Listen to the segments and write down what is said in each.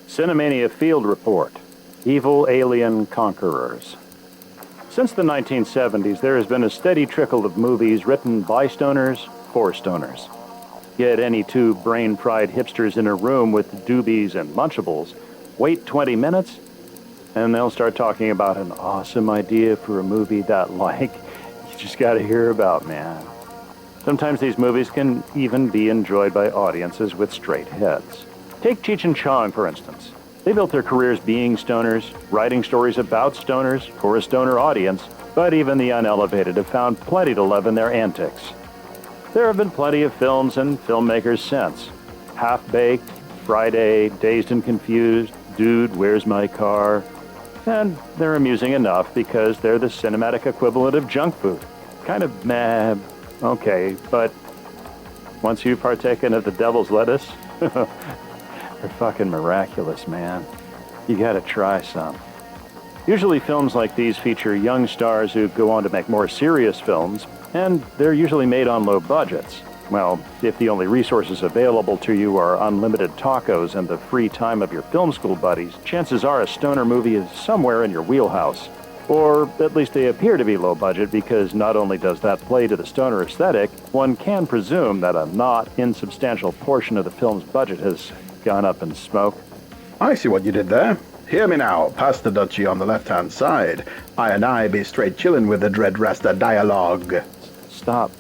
Cinemania Field Report, Evil Alien Conquerors. Since the 1970s, there has been a steady trickle of movies written by stoners for stoners. Get any two brain-fried hipsters in a room with doobies and Lunchables, wait 20 minutes, and they'll start talking about an awesome idea for a movie that, you just gotta hear about, man. Sometimes these movies can even be enjoyed by audiences with straight heads. Take Cheech and Chong, for instance. They built their careers being stoners, writing stories about stoners for a stoner audience, but even the unelevated have found plenty to love in their antics. There have been plenty of films and filmmakers since. Half-Baked, Friday, Dazed and Confused, Dude, Where's My Car? And they're amusing enough because they're the cinematic equivalent of junk food. Kind of meh, okay, but once you've partaken of the devil's lettuce, they're fucking miraculous, man. You gotta try some. Usually films like these feature young stars who go on to make more serious films, and they're usually made on low budgets. Well, if the only resources available to you are unlimited tacos and the free time of your film school buddies, chances are a stoner movie is somewhere in your wheelhouse. Or at least they appear to be low budget, because not only does that play to the stoner aesthetic, one can presume that a not insubstantial portion of the film's budget has gone up in smoke. I see what you did there. Hear me now, past the duchy on the left-hand side. I be straight chillin' with the Dread Rasta dialogue. Stop.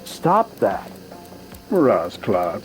Stop that. Rasclat.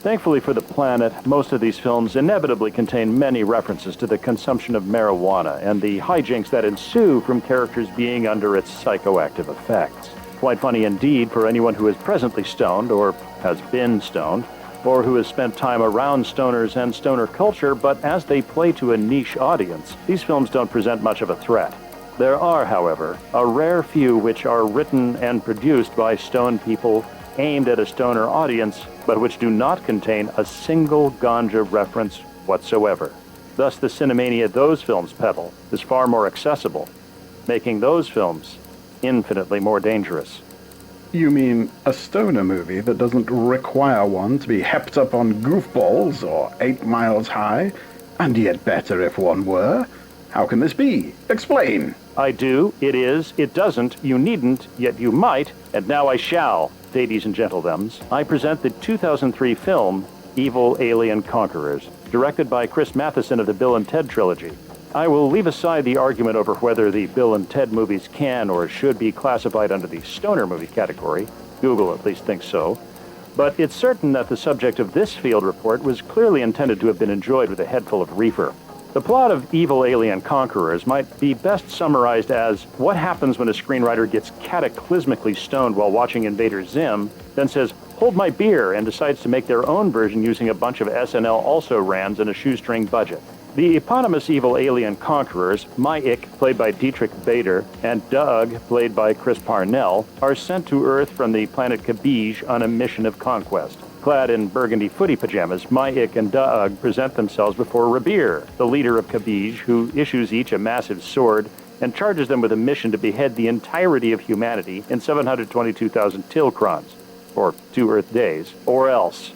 Thankfully for the planet, most of these films inevitably contain many references to the consumption of marijuana and the hijinks that ensue from characters being under its psychoactive effects. Quite funny indeed for anyone who is presently stoned, or has been stoned, or who has spent time around stoners and stoner culture, but as they play to a niche audience, these films don't present much of a threat. There are, however, a rare few which are written and produced by stoned people aimed at a stoner audience, but which do not contain a single ganja reference whatsoever. Thus, the Cinemania those films peddle is far more accessible, making those films infinitely more dangerous. You mean a stoner movie that doesn't require one to be hepped up on goofballs or 8 miles high, and yet better if one were? How can this be? Explain. I do, it is, it doesn't, you needn't, yet you might, and now I shall. Ladies and gentlethems, I present the 2003 film, Evil Alien Conquerors, directed by Chris Matheson of the Bill and Ted trilogy. I will leave aside the argument over whether the Bill and Ted movies can or should be classified under the stoner movie category. Google at least thinks so. But it's certain that the subject of this field report was clearly intended to have been enjoyed with a head full of reefer. The plot of Evil Alien Conquerors might be best summarized as what happens when a screenwriter gets cataclysmically stoned while watching Invader Zim, then says, "Hold my beer," and decides to make their own version using a bunch of SNL also-rans and a shoestring budget. The eponymous Evil Alien Conquerors, My-Ik, played by Dietrich Bader, and Doug, played by Chris Parnell, are sent to Earth from the planet Kabij on a mission of conquest. Clad in burgundy footy pajamas, My-Ik and Doug present themselves before Rabir, the leader of Kabij, who issues each a massive sword and charges them with a mission to behead the entirety of humanity in 722,000 tilkrons, or 2 Earth days, or else.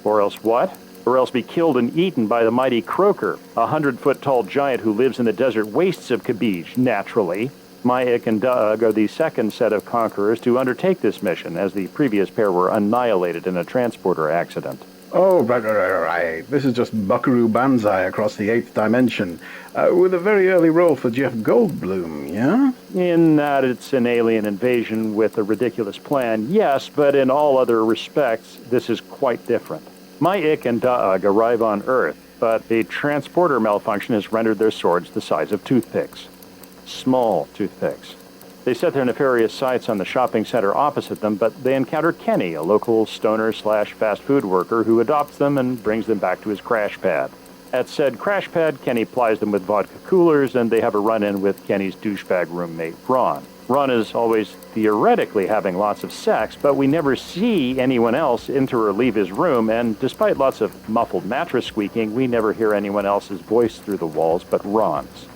Or else what? Or else be killed and eaten by the mighty Croaker, a 100-foot-tall giant who lives in the desert wastes of Kabij, naturally. My-Ik and Doug are the second set of conquerors to undertake this mission, as the previous pair were annihilated in a transporter accident. Oh, right. This is just Buckaroo Banzai across the 8th dimension, with a very early role for Jeff Goldblum, yeah? In that it's an alien invasion with a ridiculous plan, yes, but in all other respects, this is quite different. My-Ik and Doug arrive on Earth, but a transporter malfunction has rendered their swords the size of toothpicks. Small toothpicks. They set their nefarious sights on the shopping center opposite them, but they encounter Kenny, a local stoner/fast food worker who adopts them and brings them back to his crash pad. At said crash pad, Kenny plies them with vodka coolers, and they have a run-in with Kenny's douchebag roommate, Ron. Ron is always theoretically having lots of sex, but we never see anyone else enter or leave his room, and despite lots of muffled mattress squeaking, we never hear anyone else's voice through the walls but Ron's.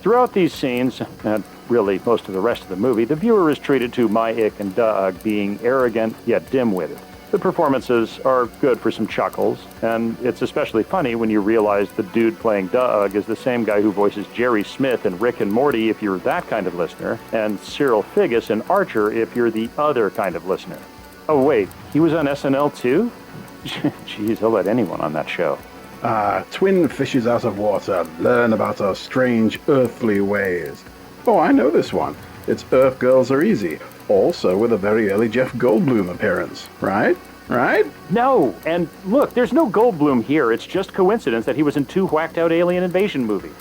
Throughout these scenes, and really most of the rest of the movie, the viewer is treated to My-Ik and Doug being arrogant yet dim-witted. The performances are good for some chuckles, and it's especially funny when you realize the dude playing Doug is the same guy who voices Jerry Smith in Rick and Morty if you're that kind of listener, and Cyril Figgis in Archer if you're the other kind of listener. Oh wait, he was on SNL too? Jeez, I'll let anyone on that show. Twin fishes out of water learn about our strange earthly ways. Oh, I know this one. It's Earth Girls Are Easy, also with a very early Jeff Goldblum appearance, right? Right? No, and look, there's no Goldblum here. It's just coincidence that he was in 2 whacked-out alien invasion movies.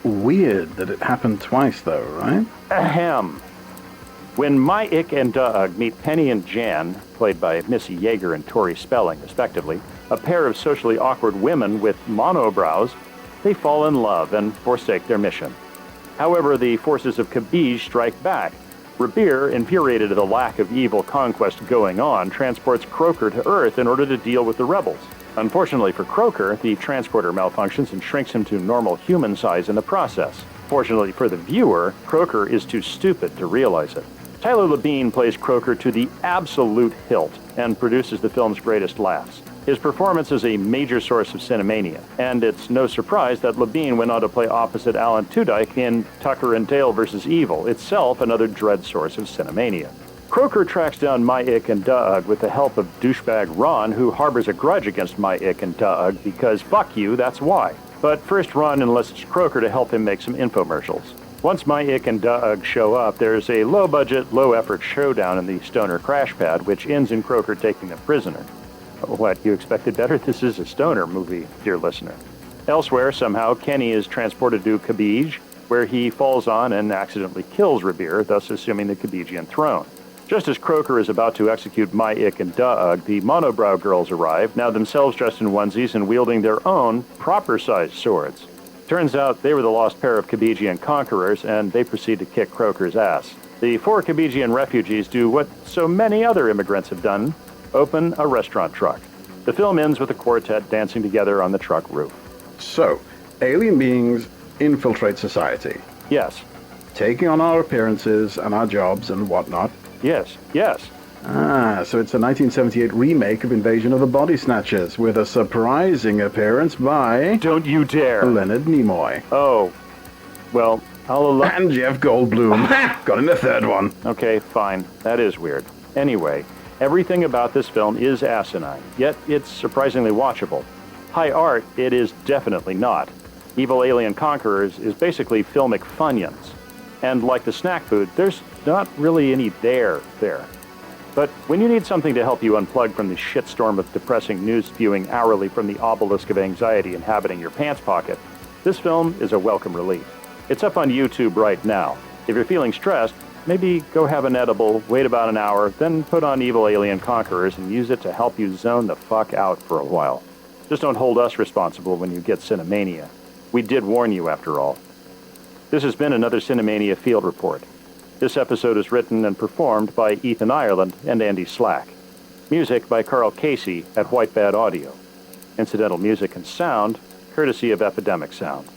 Weird that it happened twice, though, right? Ahem. When Mike and Doug meet Penny and Jan, played by Missy Yeager and Tori Spelling, respectively, a pair of socially awkward women with monobrows, they fall in love and forsake their mission. However, the forces of Kabij strike back. Rabir, infuriated at the lack of evil conquest going on, transports Croker to Earth in order to deal with the rebels. Unfortunately for Croker, the transporter malfunctions and shrinks him to normal human size in the process. Fortunately for the viewer, Croker is too stupid to realize it. Tyler Labine plays Croker to the absolute hilt and produces the film's greatest laughs. His performance is a major source of Cinemania, and it's no surprise that Labine went on to play opposite Alan Tudyk in Tucker and Dale vs. Evil, itself another dread source of Cinemania. Croker tracks down Mike and Doug with the help of douchebag Ron, who harbors a grudge against Mike and Doug because fuck you, that's why. But first Ron enlists Croker to help him make some infomercials. Once Mike and Doug show up, there's a low-budget, low-effort showdown in the stoner crash pad, which ends in Croker taking them prisoner. What, you expected better? This is a stoner movie, dear listener. Elsewhere, somehow, Kenny is transported to Kabij, where he falls on and accidentally kills Rabir, thus assuming the Kabijian throne. Just as Croker is about to execute Mike and Doug, the monobrow girls arrive, now themselves dressed in onesies and wielding their own proper-sized swords. Turns out they were the lost pair of Kabijian conquerors, and they proceed to kick Croker's ass. The 4 Kabijian refugees do what so many other immigrants have done: open a restaurant truck. The film ends with the quartet dancing together on the truck roof. So, alien beings infiltrate society, Yes, taking on our appearances and our jobs and whatnot. yes, yes. So it's a 1978 remake of Invasion of the Body Snatchers, with a surprising appearance by Don't you dare. Leonard Nimoy. Oh, well, I'll allow... And Jeff Goldblum. Got in the third one. Okay, fine. That is weird. Anyway, everything about this film is asinine, yet it's surprisingly watchable. High art, it is definitely not. Evil Alien Conquerors is basically filmic Funyuns. And like the snack food, there's not really any there. But when you need something to help you unplug from the shitstorm of depressing news spewing hourly from the obelisk of anxiety inhabiting your pants pocket, this film is a welcome relief. It's up on YouTube right now. If you're feeling stressed, maybe go have an edible, wait about an hour, then put on Evil Alien Conquerors and use it to help you zone the fuck out for a while. Just don't hold us responsible when you get Cinemania. We did warn you after all. This has been another Cinemania Field Report. This episode is written and performed by Ethan Ireland and Andy Slack. Music by Carl Casey at White Bad Audio. Incidental music and sound courtesy of Epidemic Sound.